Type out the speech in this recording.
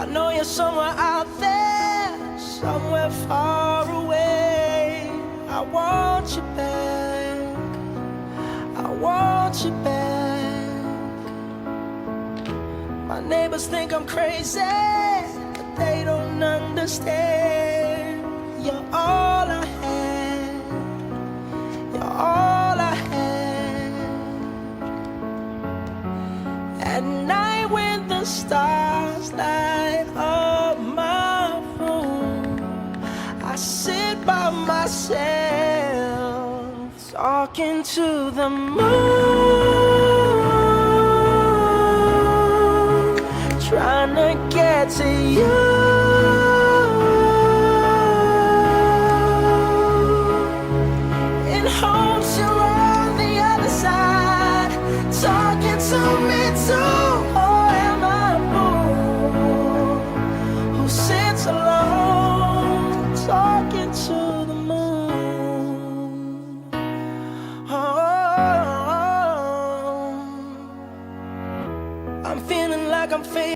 I know you're somewhere out there, somewhere far away. I want you back, I want you back. My neighbors think I'm crazy, but they don't understand. You're all I had, you're all I had. At night when the stars light up my room, I sit by myself, talking to the moon, trying to get to you. In hopes you're on the other side, talking to me too. Or am I a fool who sits alone, talking to the moon? Oh, I'm feeling like I'm fading.